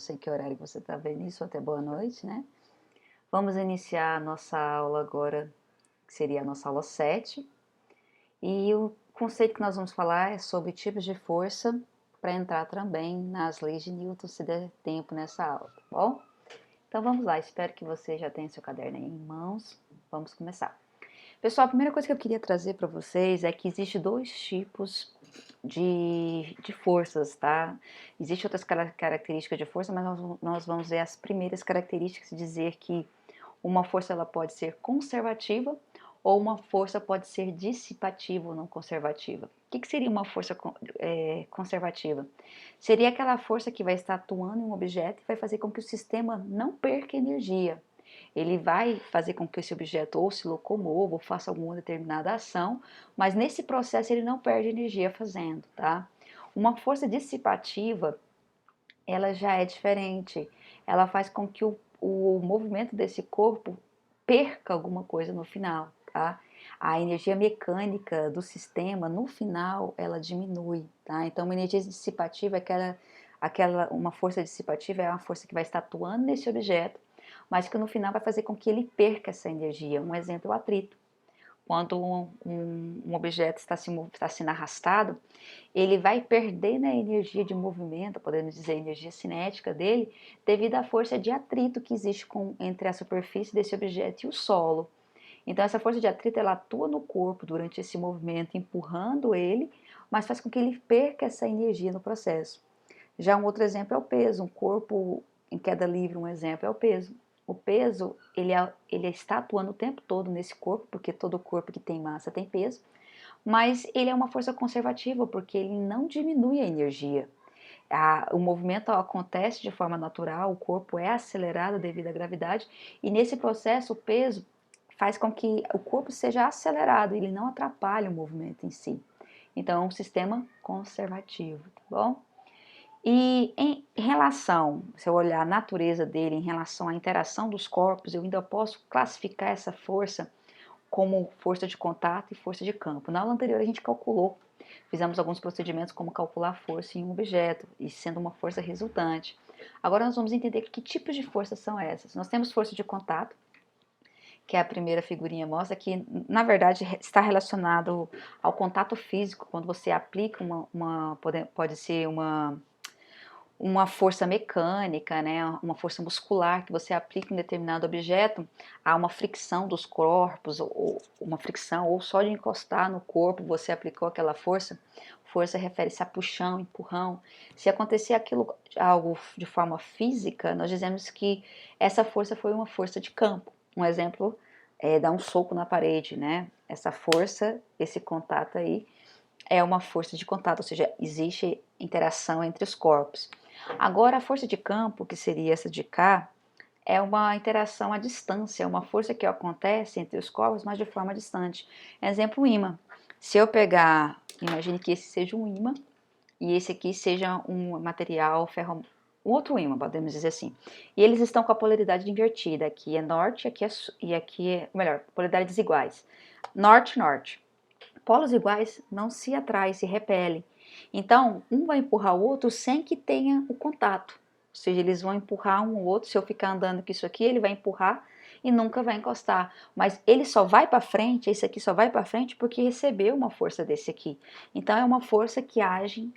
sei que horário que você está vendo isso, até boa noite, né? Vamos iniciar a nossa aula agora, que seria a nossa aula 7. E o conceito que nós vamos falar é sobre tipos de força, para entrar também nas leis de Newton, se der tempo nessa aula, tá bom? Então vamos lá, espero que você já tenha seu caderno aí em mãos. Vamos começar. Pessoal, a primeira coisa que eu queria trazer para vocês é que existe dois tipos de forças, tá? Existem outras características de força, mas nós vamos ver as primeiras características e dizer que uma força ela pode ser conservativa ou uma força pode ser dissipativa ou não conservativa. O que seria uma força conservativa? Seria aquela força que vai estar atuando em um objeto e vai fazer com que o sistema não perca energia. Ele vai fazer com que esse objeto ou se locomova ou faça alguma determinada ação, mas nesse processo ele não perde energia fazendo, tá? Uma força dissipativa, ela já é diferente. Ela faz com que o movimento desse corpo perca alguma coisa no final, tá? A energia mecânica do sistema, no final, ela diminui, tá? Então, uma energia dissipativa é uma força dissipativa é uma força que vai estar atuando nesse objeto, mas que no final vai fazer com que ele perca essa energia. Um exemplo é o atrito. Quando um objeto está sendo arrastado, ele vai perder na energia de movimento, podemos dizer energia cinética dele, devido à força de atrito que existe entre a superfície desse objeto e o solo. Então essa força de atrito ela atua no corpo durante esse movimento, empurrando ele, mas faz com que ele perca essa energia no processo. Já um outro exemplo é o peso. Um corpo em queda livre, um exemplo é o peso. O peso, ele está atuando o tempo todo nesse corpo, porque todo corpo que tem massa tem peso, mas ele é uma força conservativa, porque ele não diminui a energia. O movimento acontece de forma natural, o corpo é acelerado devido à gravidade, e nesse processo o peso faz com que o corpo seja acelerado, ele não atrapalha o movimento em si. Então é um sistema conservativo, tá bom? E em relação, se eu olhar a natureza dele, em relação à interação dos corpos, eu ainda posso classificar essa força como força de contato e força de campo. Na aula anterior a gente calculou, fizemos alguns procedimentos como calcular a força em um objeto, e sendo uma força resultante. Agora nós vamos entender que tipos de forças são essas. Nós temos força de contato, que é a primeira figurinha mostra, que na verdade está relacionado ao contato físico, quando você aplica pode ser uma força mecânica, né, uma força muscular que você aplica em determinado objeto, há uma fricção dos corpos, ou uma fricção, ou só de encostar no corpo você aplicou aquela força. Força refere-se a puxão, empurrão. Se acontecer algo de forma física, nós dizemos que essa força foi uma força de campo. Um exemplo é dar um soco na parede, né? Essa força, esse contato aí, é uma força de contato, ou seja, existe interação entre os corpos. Agora, a força de campo, que seria essa de cá, é uma interação à distância, é uma força que acontece entre os corpos, mas de forma distante. Exemplo, um ímã. Se eu pegar, imagine que esse seja um ímã, e esse aqui seja um material ferro, um outro ímã, podemos dizer assim. E eles estão com a polaridade invertida, aqui é norte e aqui é, melhor, polaridades iguais. Norte, norte. Polos iguais não se atraem, se repelem. Então, um vai empurrar o outro sem que tenha o contato. Ou seja, eles vão empurrar um ou outro. Se eu ficar andando com isso aqui, ele vai empurrar e nunca vai encostar. Mas ele só vai para frente, esse aqui só vai para frente porque recebeu uma força desse aqui. Então, é uma força que age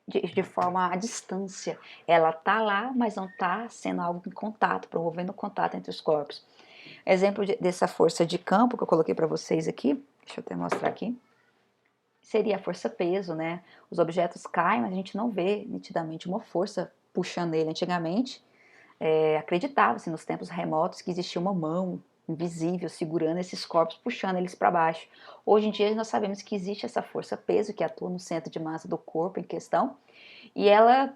de forma à distância. Ela está lá, mas não está sendo algo em contato, promovendo contato entre os corpos. Exemplo dessa força de campo que eu coloquei para vocês aqui, deixa eu até mostrar aqui, seria a força-peso, né? Os objetos caem, mas a gente não vê nitidamente uma força puxando ele. Antigamente, acreditava-se nos tempos remotos que existia uma mão invisível segurando esses corpos, puxando eles para baixo. Hoje em dia nós sabemos que existe essa força-peso que atua no centro de massa do corpo em questão, e ela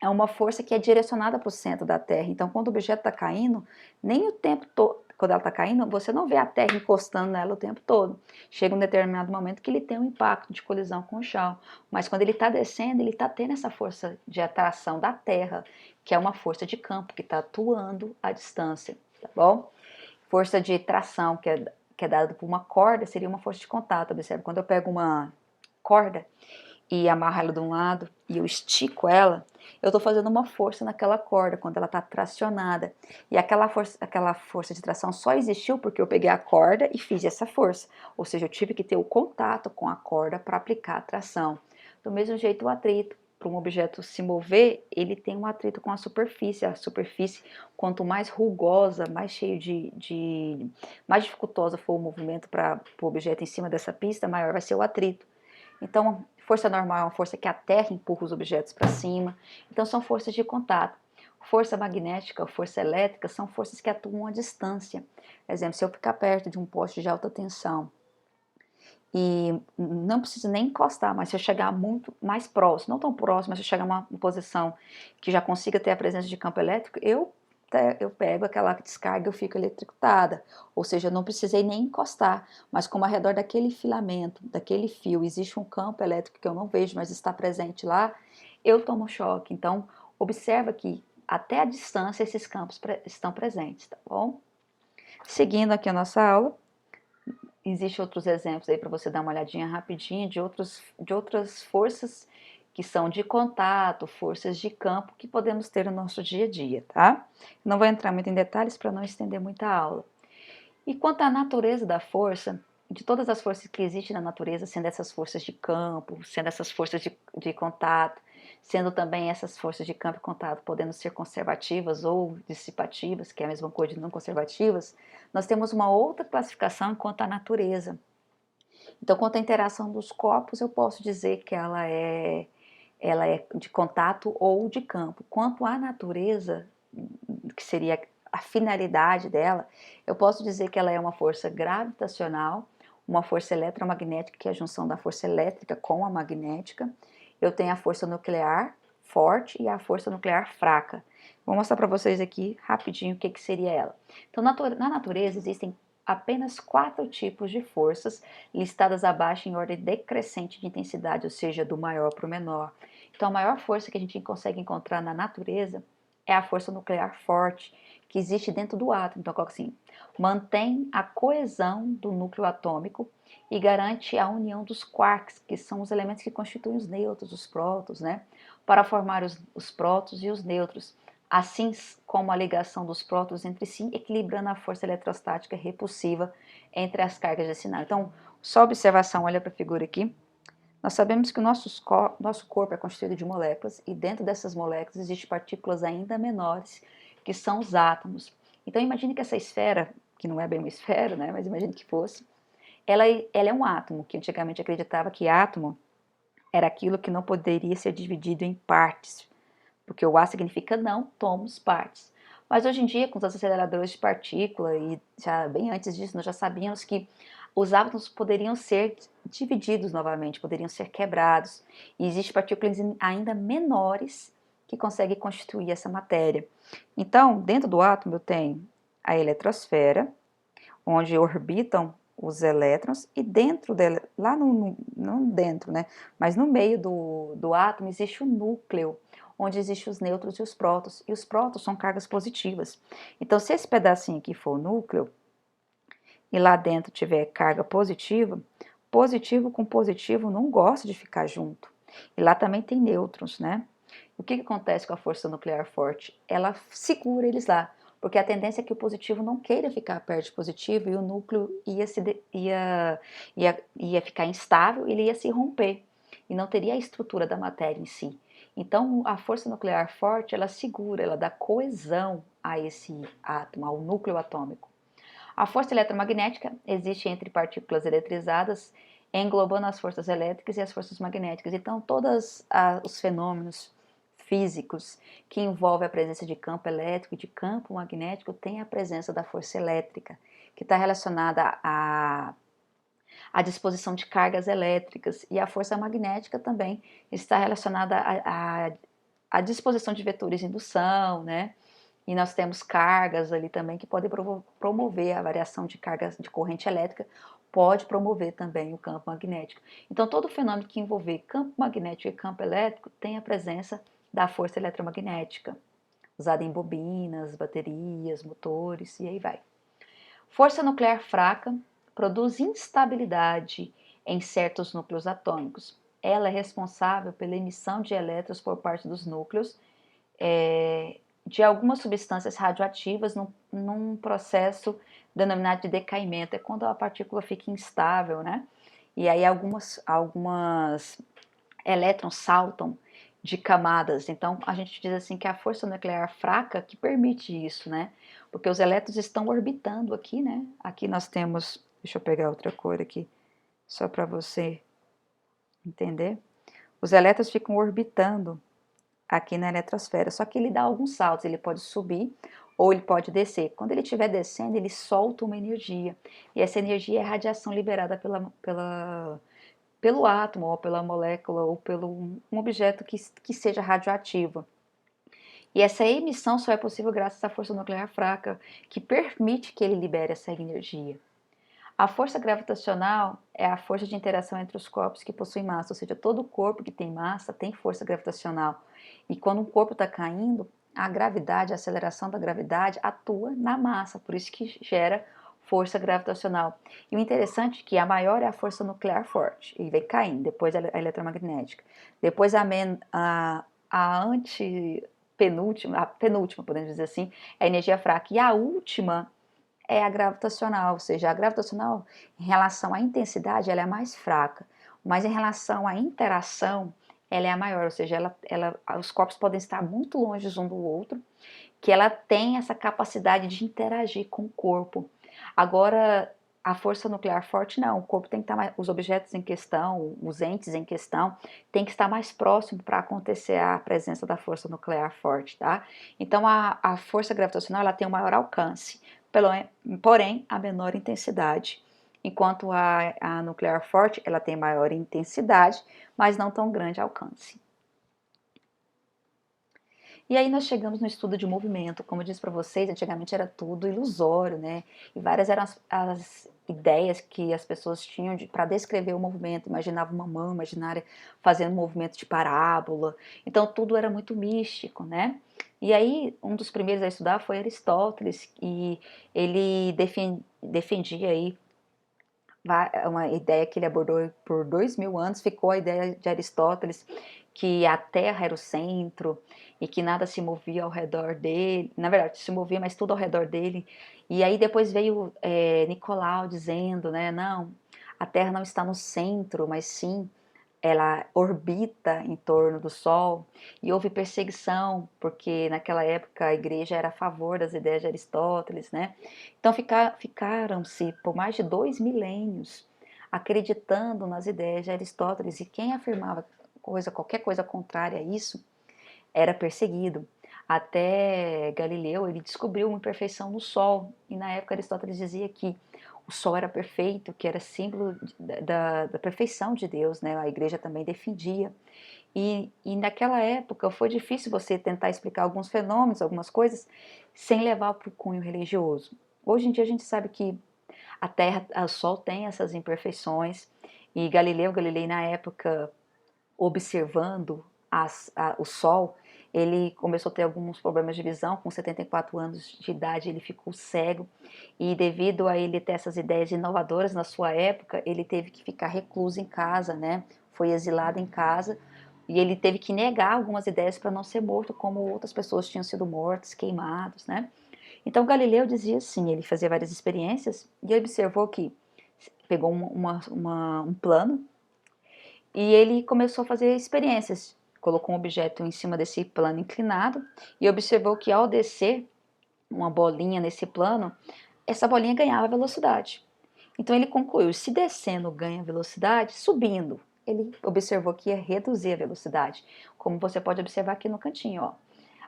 é uma força que é direcionada para o centro da Terra. Então, quando o objeto está caindo, nem o tempo todo, quando ela está caindo, você não vê a Terra encostando nela o tempo todo. Chega um determinado momento que ele tem um impacto de colisão com o chão. Mas quando ele está descendo, ele está tendo essa força de atração da Terra, que é uma força de campo, que está atuando à distância, tá bom? Força de tração, que é dada por uma corda, seria uma força de contato. Observe, quando eu pego uma corda e amarro ela de um lado e eu estico ela, eu estou fazendo uma força naquela corda quando ela está tracionada. E aquela força de tração só existiu porque eu peguei a corda e fiz essa força. Ou seja, eu tive que ter o contato com a corda para aplicar a tração. Do mesmo jeito, o atrito. Para um objeto se mover, ele tem um atrito com a superfície. A superfície, quanto mais rugosa, mais cheio mais dificultosa for o movimento para o objeto em cima dessa pista, maior vai ser o atrito. Então, força normal é uma força que a Terra empurra os objetos para cima. Então, são forças de contato. Força magnética, força elétrica são forças que atuam à distância. Por exemplo, se eu ficar perto de um poste de alta tensão e não preciso nem encostar, mas se eu chegar muito mais próximo, não tão próximo, mas se eu chegar numa posição que já consiga ter a presença de campo elétrico, eu pego aquela descarga e eu fico eletrocutada. Ou seja, eu não precisei nem encostar, mas como ao redor daquele filamento, daquele fio, existe um campo elétrico que eu não vejo, mas está presente lá, eu tomo choque. Então, observa que até a distância esses campos estão presentes, tá bom? Seguindo aqui a nossa aula, existem outros exemplos aí para você dar uma olhadinha rapidinha de outras forças que são de contato, forças de campo que podemos ter no nosso dia a dia, tá? Não vou entrar muito em detalhes para não estender muita aula. E quanto à natureza da força, de todas as forças que existem na natureza, sendo essas forças de campo, sendo essas forças de contato, sendo também essas forças de campo e contato podendo ser conservativas ou dissipativas, que é a mesma coisa de não conservativas, nós temos uma outra classificação quanto à natureza. Então, quanto à interação dos corpos, eu posso dizer que ela é de contato ou de campo. Quanto à natureza, que seria a finalidade dela, eu posso dizer que ela é uma força gravitacional, uma força eletromagnética, que é a junção da força elétrica com a magnética. Eu tenho a força nuclear forte e a força nuclear fraca. Vou mostrar para vocês aqui rapidinho o que seria ela. Então, na natureza existem apenas 4 tipos de forças, listadas abaixo em ordem decrescente de intensidade, ou seja, do maior para o menor. Então, a maior força que a gente consegue encontrar na natureza é a força nuclear forte, que existe dentro do átomo. Então, coloca assim, mantém a coesão do núcleo atômico e garante a união dos quarks, que são os elementos que constituem os nêutrons, os prótons, né? Para formar os prótons e os nêutrons, assim como a ligação dos prótons entre si, equilibrando a força eletrostática repulsiva entre as cargas de sinal. Então, só observação, olha para a figura aqui. Nós sabemos que o nosso corpo é constituído de moléculas e dentro dessas moléculas existem partículas ainda menores, que são os átomos. Então imagine que essa esfera, que não é bem uma esfera, né, mas imagine que fosse, ela é um átomo, que antigamente acreditava que átomo era aquilo que não poderia ser dividido em partes, porque o A significa não tomos partes. Mas hoje em dia, com os aceleradores de partícula e já bem antes disso, nós já sabíamos que os átomos poderiam ser divididos novamente, poderiam ser quebrados. E existem partículas ainda menores que conseguem constituir essa matéria. Então, dentro do átomo eu tenho a eletrosfera, onde orbitam os elétrons, e dentro dela, lá não dentro, né, mas no meio do átomo existe o núcleo, onde existem os nêutrons e os prótons, e os prótons são cargas positivas. Então, se esse pedacinho aqui for o núcleo, e lá dentro tiver carga positiva, positivo com positivo não gosta de ficar junto. E lá também tem nêutrons, né? O que acontece com a força nuclear forte? Ela segura eles lá, porque a tendência é que o positivo não queira ficar perto de positivo e o núcleo ia ficar instável, ele ia se romper e não teria a estrutura da matéria em si. Então, a força nuclear forte, ela segura, ela dá coesão a esse átomo, ao núcleo atômico. A força eletromagnética existe entre partículas eletrizadas, englobando as forças elétricas e as forças magnéticas. Então, todos os fenômenos físicos que envolvem a presença de campo elétrico e de campo magnético têm a presença da força elétrica, que está relacionada à disposição de cargas elétricas, e a força magnética também está relacionada à disposição de vetores de indução, né? E nós temos cargas ali também que podem promover a variação de cargas de corrente elétrica, pode promover também o campo magnético. Então, todo fenômeno que envolver campo magnético e campo elétrico tem a presença da força eletromagnética, usada em bobinas, baterias, motores e aí vai. Força nuclear fraca produz instabilidade em certos núcleos atômicos. ela é responsável pela emissão de elétrons por parte dos núcleos de algumas substâncias radioativas num processo denominado de decaimento. É quando a partícula fica instável, né? E aí algumas elétrons saltam de camadas. Então a gente diz assim que é a força nuclear fraca que permite isso, né? Porque os elétrons estão orbitando aqui, né? Aqui nós temos, deixa eu pegar outra cor aqui, só para você entender. Os elétrons ficam orbitando aqui na eletrosfera, só que ele dá alguns saltos, ele pode subir ou ele pode descer. Quando ele estiver descendo, ele solta uma energia, e essa energia é radiação liberada pelo átomo, ou pela molécula, ou pelo um objeto que seja radioativo. E essa emissão só é possível graças à força nuclear fraca, que permite que ele libere essa energia. A força gravitacional é a força de interação entre os corpos que possuem massa, ou seja, todo corpo que tem massa tem força gravitacional. E quando um corpo está caindo, a gravidade, a aceleração da gravidade atua na massa, por isso que gera força gravitacional. E o interessante é que a maior é a força nuclear forte, e vem caindo, depois a eletromagnética. Depois a penúltima, podemos dizer assim, é a energia fraca. E a última é a gravitacional, ou seja, a gravitacional, em relação à intensidade, ela é mais fraca, mas em relação à interação, ela é a maior, ou seja, os corpos podem estar muito longe um do outro, que ela tem essa capacidade de interagir com o corpo. Agora, a força nuclear forte não, o corpo tem que estar mais, os objetos em questão, os entes em questão, tem que estar mais próximo para acontecer a presença da força nuclear forte, tá? Então, a força gravitacional, ela tem um maior alcance, porém, a menor intensidade. Enquanto a nuclear forte, ela tem maior intensidade, mas não tão grande alcance. E aí nós chegamos no estudo de movimento. Como eu disse para vocês, antigamente era tudo ilusório, né? E várias eram as ideias que as pessoas tinham para descrever o movimento. Imaginava uma mão imaginária fazendo um movimento de parábola. Então tudo era muito místico, né? E aí um dos primeiros a estudar foi Aristóteles, e ele defendia aí uma ideia que ele abordou por 2000 anos, ficou a ideia de Aristóteles que a Terra era o centro e que nada se movia ao redor dele, na verdade se movia, mas tudo ao redor dele. E aí depois veio Nicolau dizendo, né, não, a Terra não está no centro, mas sim ela orbita em torno do Sol, e houve perseguição, porque naquela época a igreja era a favor das ideias de Aristóteles, né? Então ficaram-se por mais de 2 milênios acreditando nas ideias de Aristóteles, e quem afirmava qualquer coisa contrária a isso era perseguido. Até Galileu, ele descobriu uma imperfeição no Sol, e na época Aristóteles dizia que o Sol era perfeito, que era símbolo da perfeição de Deus, né? A igreja também defendia. E naquela época foi difícil você tentar explicar alguns fenômenos, algumas coisas, sem levar para o cunho religioso. Hoje em dia a gente sabe que a Terra, o Sol tem essas imperfeições, e Galilei na época, observando o Sol, ele começou a ter alguns problemas de visão. Com 74 anos de idade ele ficou cego, e devido a ele ter essas ideias inovadoras na sua época, ele teve que ficar recluso em casa, né? Foi exilado em casa, e ele teve que negar algumas ideias para não ser morto, como outras pessoas tinham sido mortas, queimados, né? Então Galileu dizia assim, ele fazia várias experiências e observou que pegou um plano, e ele começou a fazer experiências. Colocou um objeto em cima desse plano inclinado e observou que ao descer uma bolinha nesse plano, essa bolinha ganhava velocidade. Então ele concluiu, se descendo ganha velocidade, subindo, ele observou que ia reduzir a velocidade. Como você pode observar aqui no cantinho, ó.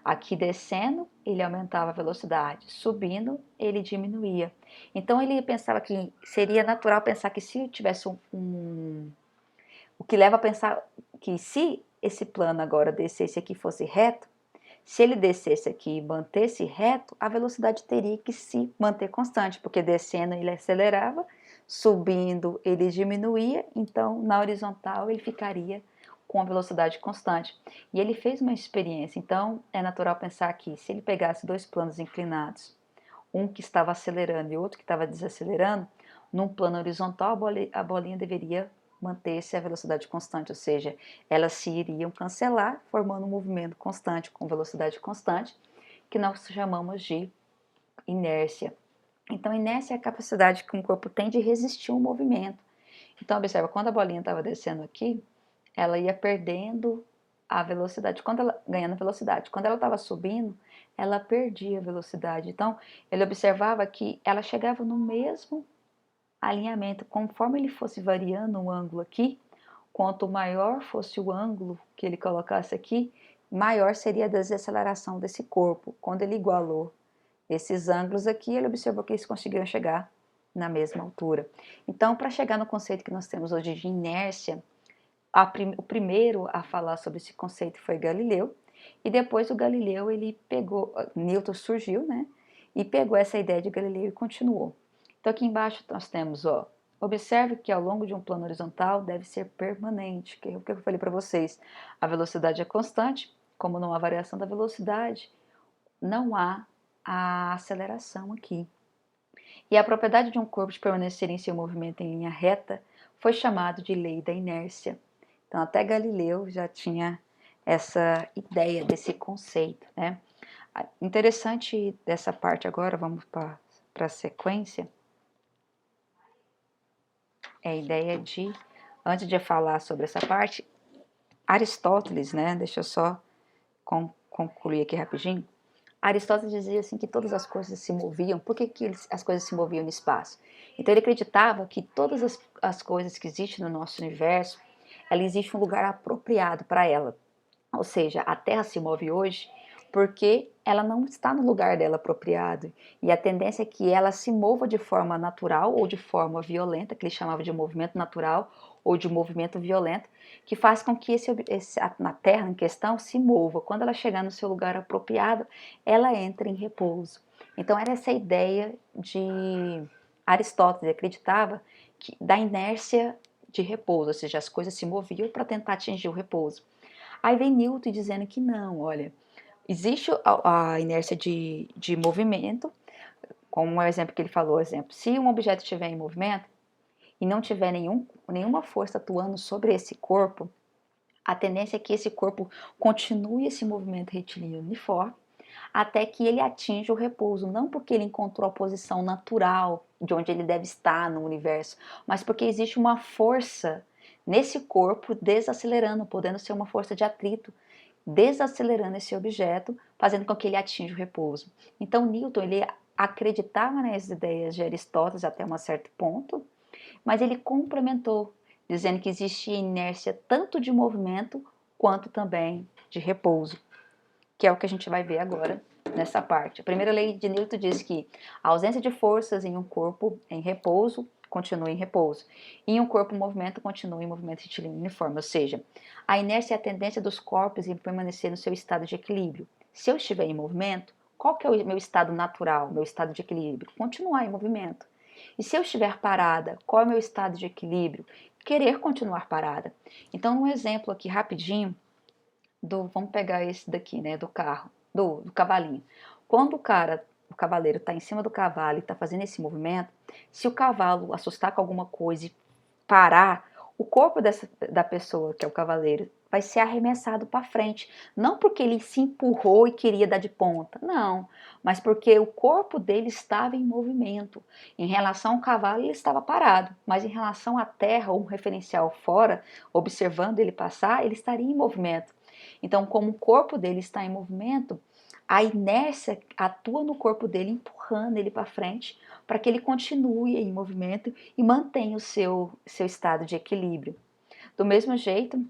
Aqui descendo, ele aumentava a velocidade, subindo, ele diminuía. Então ele pensava que seria natural pensar que se tivesse o que leva a pensar que se esse plano agora descesse aqui e fosse reto, se ele descesse aqui e mantesse reto, a velocidade teria que se manter constante, porque descendo ele acelerava, subindo ele diminuía, então na horizontal ele ficaria com a velocidade constante. E ele fez uma experiência, então é natural pensar que se ele pegasse dois planos inclinados, um que estava acelerando e outro que estava desacelerando, num plano horizontal a bolinha deveria manter-se a velocidade constante, ou seja, elas se iriam cancelar, formando um movimento constante com velocidade constante, que nós chamamos de inércia. Então, inércia é a capacidade que um corpo tem de resistir um movimento. Então, observa, quando a bolinha estava descendo aqui, ela ia perdendo a velocidade, ganhando velocidade. Quando ela estava subindo, ela perdia a velocidade. Então, ele observava que ela chegava no mesmo alinhamento, conforme ele fosse variando o ângulo aqui, quanto maior fosse o ângulo que ele colocasse aqui, maior seria a desaceleração desse corpo. Quando ele igualou esses ângulos aqui, ele observou que eles conseguiram chegar na mesma altura. Então, para chegar no conceito que nós temos hoje de inércia, o primeiro a falar sobre esse conceito foi Galileu, e depois o Galileu, ele pegou, Newton surgiu, né, e pegou essa ideia de Galileu e continuou. Então aqui embaixo nós temos, ó, observe que ao longo de um plano horizontal deve ser permanente, que é o que eu falei para vocês, a velocidade é constante, como não há variação da velocidade, não há a aceleração aqui. E a propriedade de um corpo de permanecer em seu movimento em linha reta foi chamado de lei da inércia. Então, até Galileu já tinha essa ideia desse conceito, né? Interessante dessa parte agora, vamos para a sequência, é a ideia de, antes de falar sobre essa parte, Aristóteles, né? Deixa eu só concluir aqui rapidinho. Aristóteles dizia assim que todas as coisas se moviam. Por que as coisas se moviam no espaço? Então ele acreditava que todas as coisas que existem no nosso universo, ela existe um lugar apropriado para ela. Ou seja, a Terra se move hoje porque ela não está no lugar dela apropriado. E a tendência é que ela se mova de forma natural ou de forma violenta, que ele chamava de movimento natural ou de movimento violento, que faz com que na Terra em questão se mova. Quando ela chegar no seu lugar apropriado, ela entra em repouso. Então era essa ideia de Aristóteles, ele acreditava da inércia de repouso, ou seja, as coisas se moviam para tentar atingir o repouso. Aí vem Newton dizendo que não, olha, existe a inércia de movimento, como o exemplo que ele falou, se um objeto estiver em movimento e não tiver nenhuma força atuando sobre esse corpo, a tendência é que esse corpo continue esse movimento retilíneo uniforme até que ele atinja o repouso, não porque ele encontrou a posição natural de onde ele deve estar no universo, mas porque existe uma força nesse corpo desacelerando, podendo ser uma força de atrito, desacelerando esse objeto, fazendo com que ele atinja o repouso. Então Newton, ele acreditava nas ideias de Aristóteles até um certo ponto, mas ele complementou, dizendo que existia inércia tanto de movimento quanto também de repouso, que é o que a gente vai ver agora nessa parte. A primeira lei de Newton diz que a ausência de forças em um corpo em repouso continua em repouso, e em um corpo em movimento continua em movimento retilíneo uniforme, ou seja, a inércia é a tendência dos corpos em permanecer no seu estado de equilíbrio. Se eu estiver em movimento, qual que é o meu estado natural, meu estado de equilíbrio? Continuar em movimento. E se eu estiver parada, qual é o meu estado de equilíbrio? Querer continuar parada. Então, um exemplo aqui rapidinho, vamos pegar esse daqui, né, do carro, do cavalinho. Quando o cavaleiro está em cima do cavalo e está fazendo esse movimento, se o cavalo assustar com alguma coisa e parar, o corpo da pessoa, que é o cavaleiro, vai ser arremessado para frente. Não porque ele se empurrou e queria dar de ponta, não, mas porque o corpo dele estava em movimento. Em relação ao cavalo, ele estava parado, mas em relação à terra, ou um referencial fora, observando ele passar, ele estaria em movimento. Então, como o corpo dele está em movimento, a inércia atua no corpo dele, empurrando ele para frente, para que ele continue em movimento e mantenha o seu estado de equilíbrio. Do mesmo jeito,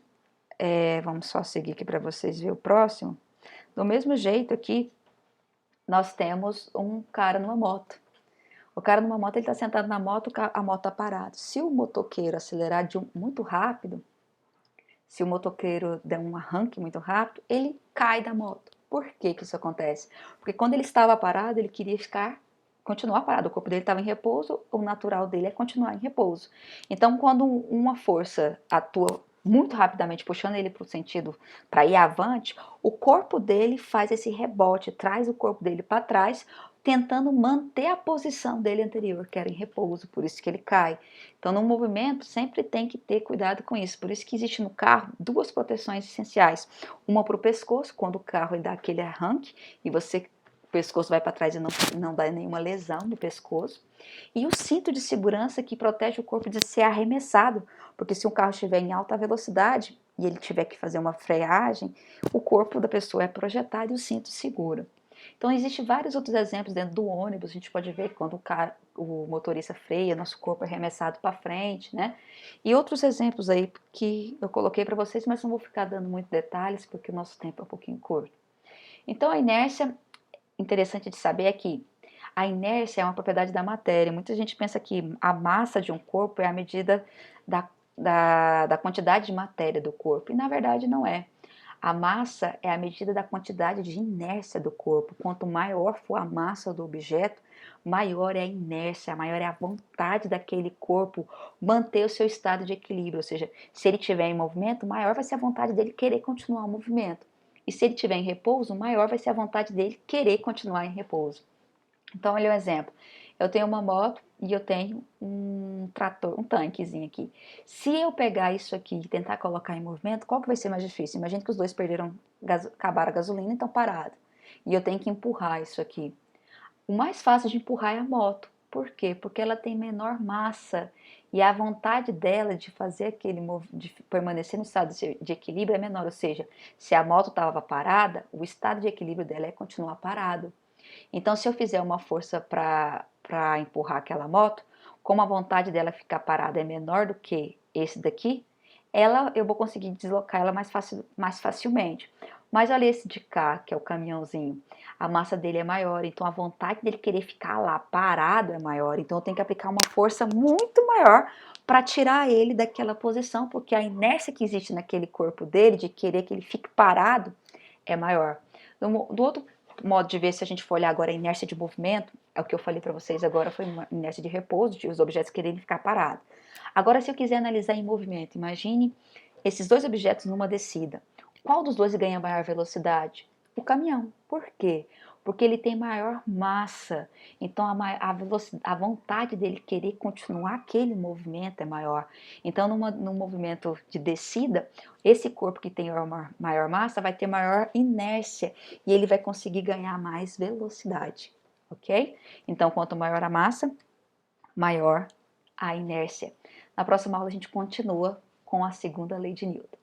vamos só seguir aqui para vocês verem o próximo. Do mesmo jeito aqui, nós temos um cara numa moto. O cara numa moto, ele está sentado na moto, a moto está parada. Se o motoqueiro acelerar muito rápido, se o motoqueiro der um arranque muito rápido, ele cai da moto. Por que que isso acontece? Porque quando ele estava parado, ele queria continuar parado. O corpo dele estava em repouso, o natural dele é continuar em repouso. Então, quando uma força atua muito rapidamente, puxando ele para o sentido para ir avante, o corpo dele faz esse rebote, traz o corpo dele para trás, tentando manter a posição dele anterior, que era em repouso, por isso que ele cai. Então, no movimento, sempre tem que ter cuidado com isso. Por isso que existe no carro duas proteções essenciais. Uma para o pescoço, quando o carro dá aquele arranque e o pescoço vai para trás e não dá nenhuma lesão no pescoço. E o cinto de segurança que protege o corpo de ser arremessado, porque se um carro estiver em alta velocidade e ele tiver que fazer uma freagem, o corpo da pessoa é projetado e o cinto segura. Então, existem vários outros exemplos dentro do ônibus. A gente pode ver quando o motorista freia, nosso corpo é arremessado para frente, né? E outros exemplos aí que eu coloquei para vocês, mas não vou ficar dando muitos detalhes porque o nosso tempo é um pouquinho curto. Então, a inércia, interessante de saber é que a inércia é uma propriedade da matéria. Muita gente pensa que a massa de um corpo é a medida da quantidade de matéria do corpo, e na verdade não é. A massa é a medida da quantidade de inércia do corpo. Quanto maior for a massa do objeto, maior é a inércia, maior é a vontade daquele corpo manter o seu estado de equilíbrio. Ou seja, se ele estiver em movimento, maior vai ser a vontade dele querer continuar o movimento. E se ele estiver em repouso, maior vai ser a vontade dele querer continuar em repouso. Então, olha o exemplo. Eu tenho uma moto e eu tenho um trator, um tanquezinho aqui. Se eu pegar isso aqui e tentar colocar em movimento, qual que vai ser mais difícil? Imagina que os dois acabaram a gasolina e estão parados. E eu tenho que empurrar isso aqui. O mais fácil de empurrar é a moto. Por quê? Porque ela tem menor massa e a vontade dela de fazer de permanecer no estado de equilíbrio é menor. Ou seja, se a moto estava parada, o estado de equilíbrio dela é continuar parado. Então, se eu fizer uma força para empurrar aquela moto, como a vontade dela ficar parada é menor do que esse daqui, eu vou conseguir deslocar ela mais facilmente. Mas olha esse de cá, que é o caminhãozinho, a massa dele é maior, então a vontade dele querer ficar lá parado é maior. Então eu tenho que aplicar uma força muito maior para tirar ele daquela posição, porque a inércia que existe naquele corpo dele, de querer que ele fique parado, é maior. Do outro modo de ver, se a gente for olhar agora a inércia de movimento, é o que eu falei para vocês agora, foi uma inércia de repouso, de os objetos quererem ficar parados. Agora, se eu quiser analisar em movimento, imagine esses dois objetos numa descida. Qual dos dois ganha maior velocidade? O caminhão. Por quê? Porque ele tem maior massa. Então, a vontade dele querer continuar aquele movimento é maior. Então, num movimento de descida, esse corpo que tem maior massa vai ter maior inércia e ele vai conseguir ganhar mais velocidade, ok? Então, quanto maior a massa, maior a inércia. Na próxima aula a gente continua com a segunda lei de Newton.